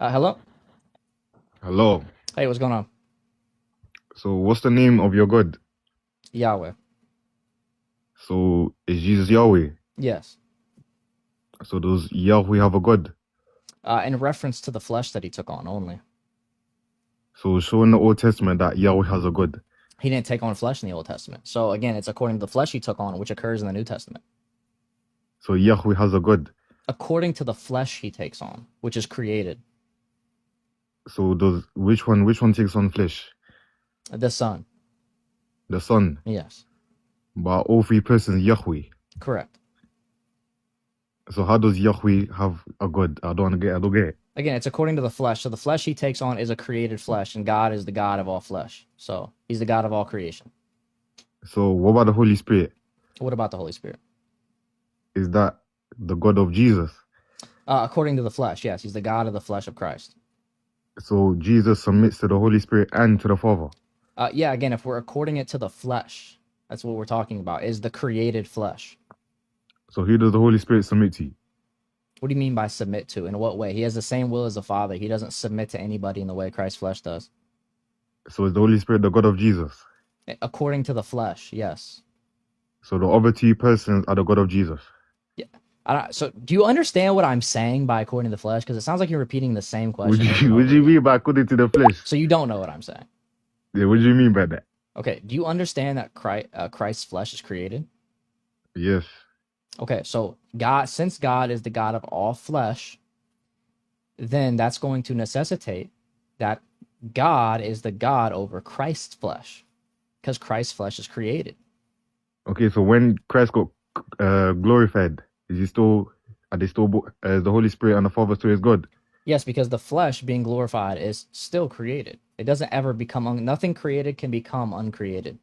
Hello. Hello. Hey, what's going on? So, what's the name of your God? Yahweh. So, is Jesus Yahweh? Yes. So, does Yahweh have a God? In reference to the flesh that he took on only. So, show in the Old Testament that Yahweh has a God. He didn't take on flesh in the Old Testament. So again, it's according to the flesh he took on, which occurs in the New Testament. So, Yahweh has a God. According to the flesh he takes on, which is created. So, does which one takes on flesh? The Son. The Son. Yes. But all three persons Yahweh. Correct. So, how does Yahweh have a God? I don't get it. Again, it's according to the flesh. So the flesh he takes on is a created flesh, and God is the God of all flesh. So he's the God of all creation. So, what about the Holy Spirit? What about the Holy Spirit? Is that the God of Jesus? According to the flesh, yes, he's the God of the flesh of Christ. So, Jesus submits to the Holy Spirit and to the Father. Yeah, again, if we're according it to the flesh, that's what we're talking about, is the created flesh. So, who does the Holy Spirit submit to? What do you mean by submit to? In what way? He has the same will as the Father. He doesn't submit to anybody in the way Christ's flesh does. So, is the Holy Spirit the God of Jesus? According to the flesh, yes. So, the other two persons are the God of Jesus. Yeah. So, do you understand what I'm saying by according to the flesh? Because it sounds like you're repeating the same question over and What over do you again. mean by according to the flesh? So you don't know what I'm saying. Yeah, what do you mean by that? Okay. Do you understand that Christ's flesh is created? Yes. Okay. So since God is the God of all flesh, then that's going to necessitate that God is the God over Christ's flesh, because Christ's flesh is created. Okay, so when Christ got glorified, are they still the Holy Spirit and the Father still is God? Yes, because the flesh being glorified is still created. It doesn't ever become nothing created can become uncreated.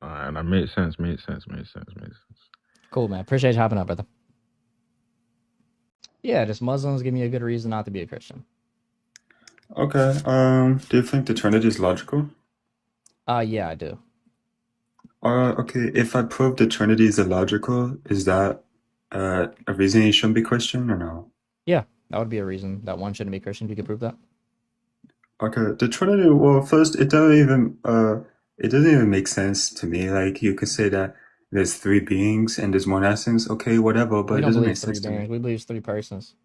And that makes sense. Cool, man. Appreciate you hopping up, brother. Yeah, just Muslims give me a good reason not to be a Christian. Okay. Do you think the Trinity is logical? Yeah, I do. Okay. If I prove the Trinity is illogical, is that a reason you shouldn't be Christian or no? Yeah, that would be a reason that one shouldn't be Christian. If you could prove that. Okay. The Trinity. Well, first, it doesn't even make sense to me. Like you could say that there's three beings and there's one essence. Okay, whatever, but We it don't doesn't believe make three sense to me. beings. We believe three persons.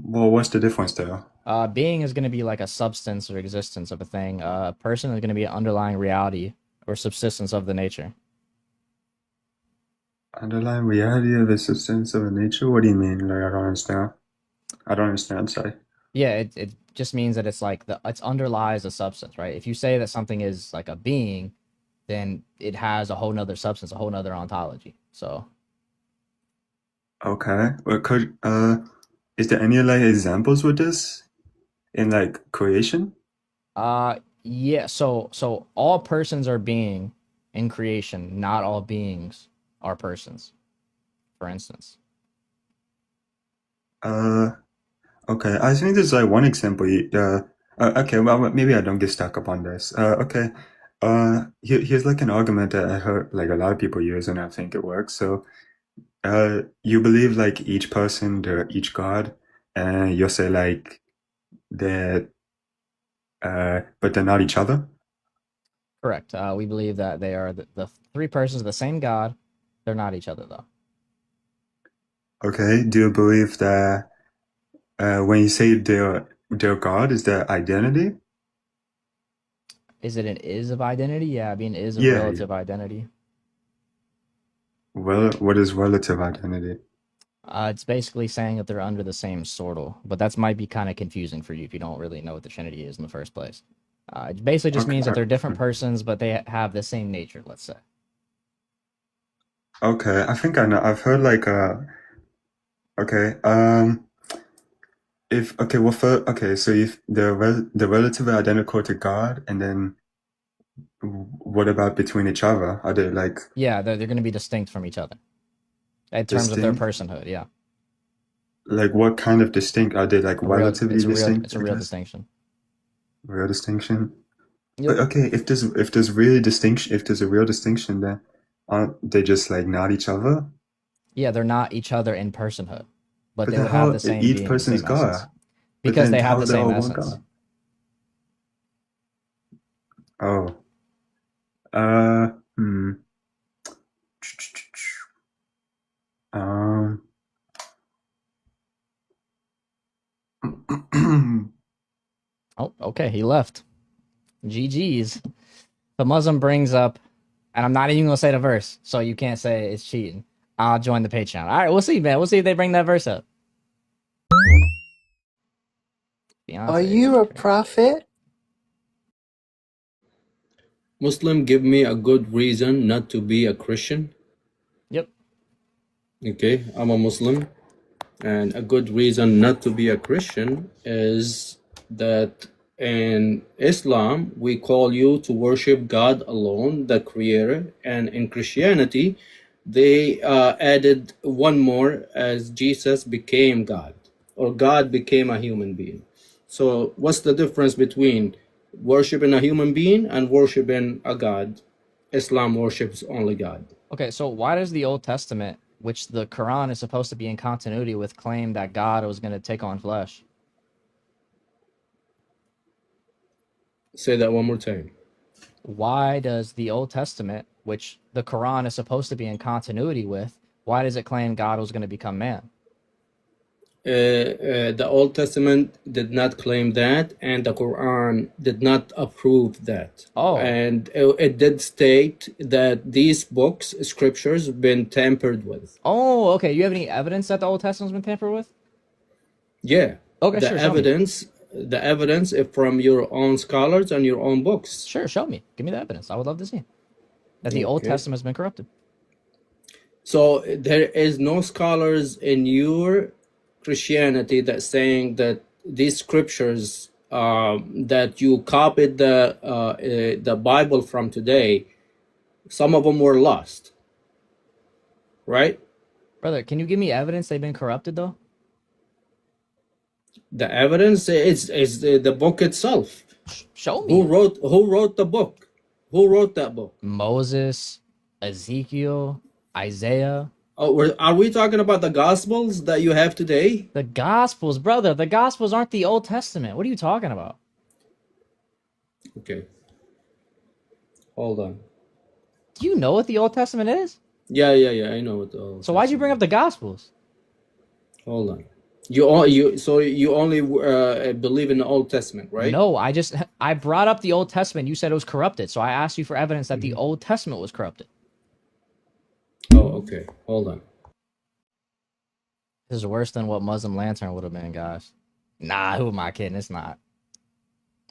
Well, what's the difference there? Being is going to be like a substance or existence of a thing. Person is going to be an underlying reality or subsistence of the nature. Underlying reality of existence of a nature? What do you mean? Like, I don't understand. I don't understand. Sorry. Yeah, it just means that it's like it underlies a substance, right? If you say that something is like a being, then it has a whole nother substance, a whole nother ontology. So Okay. Well, is there any like examples with this in like creation? yeah, so all persons are being in creation, not all beings are persons, for instance. Uh, okay. I think there's like one example. Okay. Well, maybe I don't get stuck up on this. Okay. Here's like an argument that I heard like a lot of people use, and I think it works. So, you believe like each person, they're each God, and you'll say like that, but they're not each other. Correct. We believe that they are the three persons of the same God. They're not each other though. Okay. Do you believe that when you say they're God, is their identity? Is it an is of identity? Yeah, I mean is of Yeah, yeah. relative identity. Well, what is relative identity? It's basically saying that they're under the same sortal, but that might be kind of confusing for you if you don't really know what the Trinity is in the first place. It basically just means that they're different Okay. persons, but they have the same nature. Let's say. Okay, I think I know. I've heard like okay, if okay, well, okay, so if the relative are identical to God, and then what about between each other? Are they like Yeah, they're going to be distinct from each other in terms of their distinct? personhood. Yeah, Like what kind of distinct? Are they like a real. relatively It's distinct, a I real guess? distinction. Real distinction. But Yep. okay, if there's really distinction, if there's a real distinction, then aren't they just like not each other? Yeah, they're not each other in personhood. but But they then would have how the same each being, the person's same essence, God? But because then they have how the they're same all one essence. God? Oh. Uh. Hmm. Um. Oh, okay, he left. GG's. The Muslim brings up, and I'm not even gonna say the verse, so you can't say it's cheating. I'll join the Patreon. All right, we'll see, man. We'll see if they bring that verse up. Are Beyonce you is a crazy. prophet? Muslim, give me a good reason not to be a Christian. Yep. Okay, I'm a Muslim, and a good reason not to be a Christian is that in Islam we call you to worship God alone, the Creator, and in Christianity they added one more as Jesus became God, or God became a human being. So what's the difference between worshiping a human being and worshiping a God? Islam worships only God. Okay, so why does the Old Testament, which the Quran is supposed to be in continuity with, claim that God was going to take on flesh? Say that one more time. Why does the Old Testament, which the Quran is supposed to be in continuity with, why does it claim God was going to become man? The Old Testament did not claim that, and the Quran did not approve that. Oh, And it did state that these books, scriptures, been tampered with. oh, okay. You have any evidence that the Old Testament's been tampered with? Yeah, Okay, sure, show me. the evidence is from your own scholars and your own books. Sure, show me. Give me the evidence. I would love to see that the Old Okay. Testament has been corrupted. So there is no scholars in your Christianity that saying that these scriptures that you copied the Bible from today, some of them were lost, right? Brother, can you give me evidence they've been corrupted though? The evidence is the book itself. Show Who me. wrote the book? Who wrote that book? Moses, Ezekiel, Isaiah. Oh, are we talking about the Gospels that you have today? The Gospels, brother. The Gospels aren't the Old Testament. What are you talking about? Okay, hold on. Do you know what the Old Testament is? Yeah, I know what the. So why'd you bring up the Gospels? Hold on. You only believe in the Old Testament, right? No, I brought up the Old Testament. You said it was corrupted. So I asked you for evidence that the Old Testament was corrupted. Oh, okay. Hold on. This is worse than what Muslim Lantern would have been, guys. Nah, who am I kidding? It's not.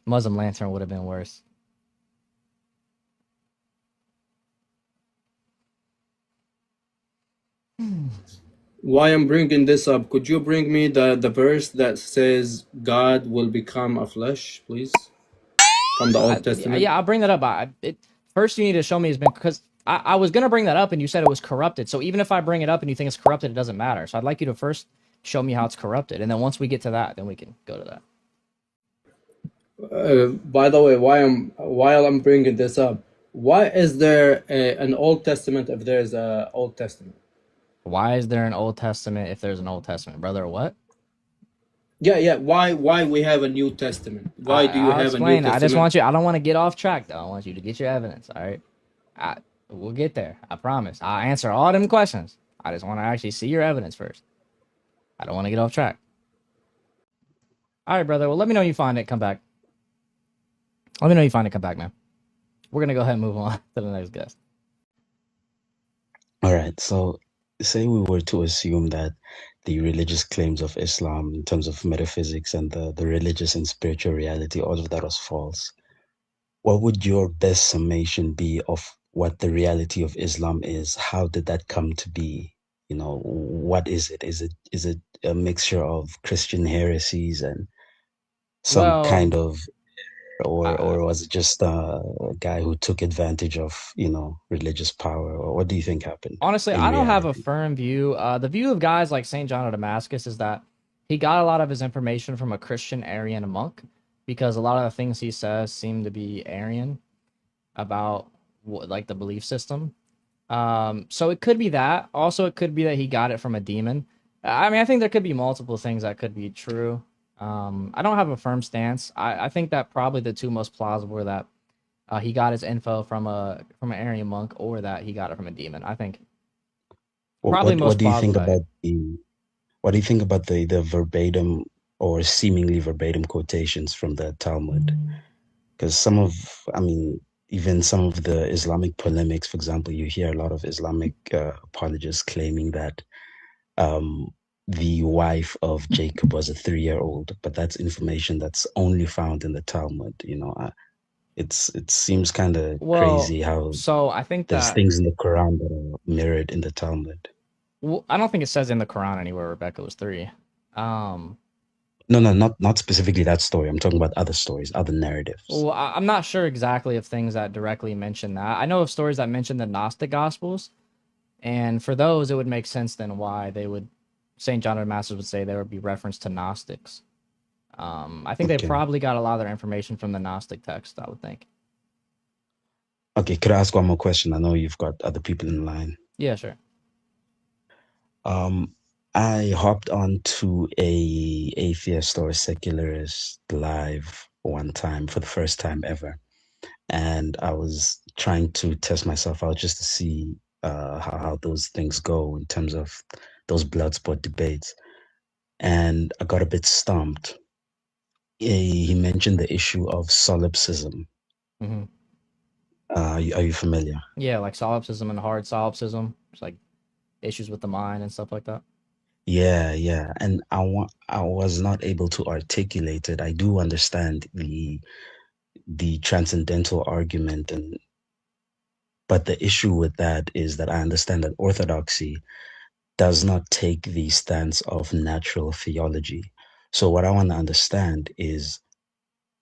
Muslim Lantern would have been worse. Why I'm bringing this up? Could you bring me the verse that says God will become a flesh, please, from the Old Testament? Yeah, I'll bring that up. First, you need to show me has been because I was gonna bring that up and you said it was corrupted. So even if I bring it up and you think it's corrupted, it doesn't matter. So I'd like you to first show me how it's corrupted, and then once we get to that, then we can go to that. By the way, while I'm bringing this up, why is there an Old Testament if there's a Old Testament? Why is there an Old Testament if there's an Old Testament, brother? What? Yeah. Why we have a New Testament? Why do you I'll have explain. a New I just Testament? want you. I don't want to get off track though. I want you to get your evidence. All right. We'll get there. I promise. I'll answer all them questions. I just want to actually see your evidence first. I don't want to get off track. All right, brother. Well, let me know you find it. Come back. Let me know you find it. Come back, man. We're gonna go ahead and move on to the next guest. All right. So, say we were to assume that the religious claims of Islam, in terms of metaphysics and the religious and spiritual reality, all of that was false. What would your best summation be of what the reality of Islam is? How did that come to be? You know, what is it? Is it a mixture of Christian heresies and some kind of, or was it just a guy who took advantage of, religious power? Or what do you think happened? Honestly, in I don't have a reality? firm view. The view of guys like St. John of Damascus is that he got a lot of his information from a Christian Arian monk because a lot of the things he says seem to be Arian about like the belief system. So it could be that. Also, it could be that he got it from a demon. I mean, I think there could be multiple things that could be true. I don't have a firm stance. I think that probably the two most plausible are that he got his info from an Aryan monk, or that he got it from a demon. I think probably What most do you plausible think that. about the verbatim or seemingly verbatim quotations from the Talmud? Because even some of the Islamic polemics, for example, you hear a lot of Islamic apologists claiming that the wife of Jacob was a 3-year-old, but that's information that's only found in the Talmud. It seems kind of Well, crazy how so I think there's that things in the Quran that are mirrored in the Talmud. well, I don't think it says in the Quran anywhere Rebecca was 3. Um, No, not specifically that story. I'm talking about other stories, other narratives. well, I'm not sure exactly of things that directly mention that. I know of stories that mention the Gnostic Gospels, and for those, it would make sense then why they would St. John of Damascus would say there would be reference to Gnostics. I think they Okay. probably got a lot of their information from the Gnostic text, I would think. Okay, could I ask one more question? I know you've got other people in line. Yeah, sure. I hopped onto a atheist or a secularist live one time for the first time ever, and I was trying to test myself out just to see how those things go in terms of those blood sport debates, and I got a bit stumped. He mentioned the issue of solipsism. Hmm. Are you familiar? Yeah, like solipsism and hard solipsism. It's like issues with the mind and stuff like that. Yeah, and I was not able to articulate it. I do understand the transcendental argument, but the issue with that is that I understand that orthodoxy does not take the stance of natural theology. So what I want to understand is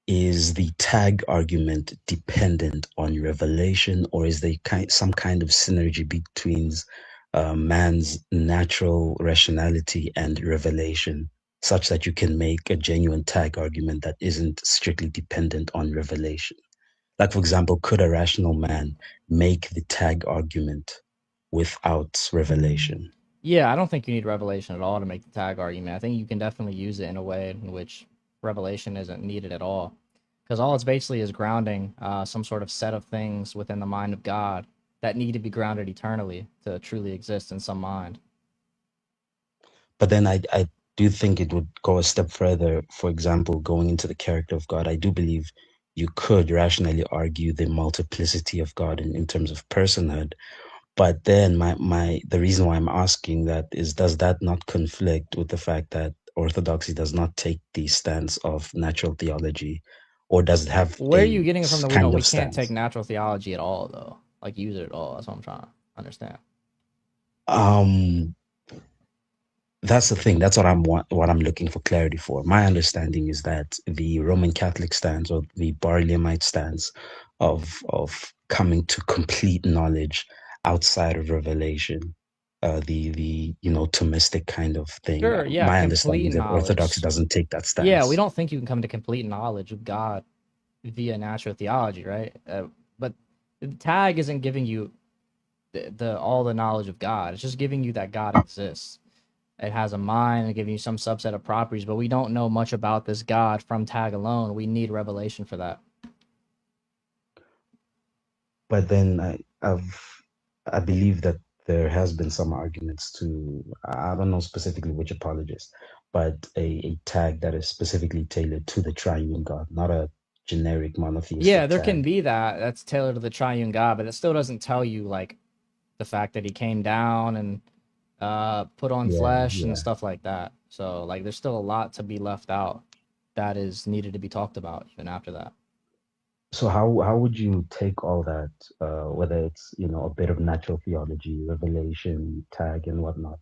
the tag argument dependent on revelation, or is there some kind of synergy between man's natural rationality and revelation, such that you can make a genuine tag argument that isn't strictly dependent on revelation? Like, for example, could a rational man make the tag argument without revelation? Yeah, I don't think you need revelation at all to make the tag argument. I think you can definitely use it in a way in which revelation isn't needed at all. Because all it's basically is grounding some sort of set of things within the mind of God that need to be grounded eternally to truly exist in some mind. But then I do think it would go a step further. For example, going into the character of God, I do believe you could rationally argue the multiplicity of God in terms of personhood. But then the reason why I'm asking that is, does that not conflict with the fact that orthodoxy does not take the stance of natural theology, or does it have Where are you a getting it from that kind we of can't take stance? natural theology at all, though? Like, use it at all. That's what I'm trying to understand. That's the thing. That's what I'm looking for clarity for. My understanding is that the Roman Catholic stance, or the Barlaamite stance of coming to complete knowledge outside of revelation, the Thomistic kind of thing. Sure, yeah, My understanding complete is that Orthodoxy knowledge. doesn't take that Yeah, we stance. don't think you can come to complete knowledge of God via natural theology, right? But the tag isn't giving you the all the knowledge of God. It's just giving you that God exists. It has a mind and giving you some subset of properties, but we don't know much about this God from tag alone. We need revelation for that. But then I believe that there has been some arguments to, I don't know specifically which apologist, but a tag that is specifically tailored to the triune God, not a generic Yeah, monotheistic there can tag. be that. That's tailored to the triune God, but it still doesn't tell you like the fact that he came down and put on flesh and Yeah. stuff like that. So like there's still a lot to be left out that is needed to be talked about even after that. So how would you take all that, whether it's a bit of natural theology, revelation, tag, and whatnot,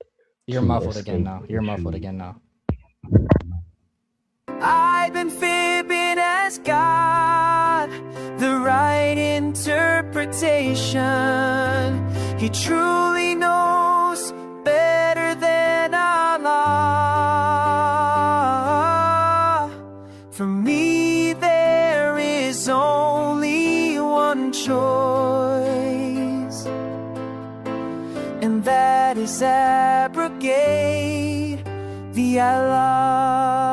You're to muffled again escape now. the You're muffled issue? again now. I've been fibbing as God, the right interpretation. He truly knows better than Allah. For me, there is only one choice, and that is abrogate Allah.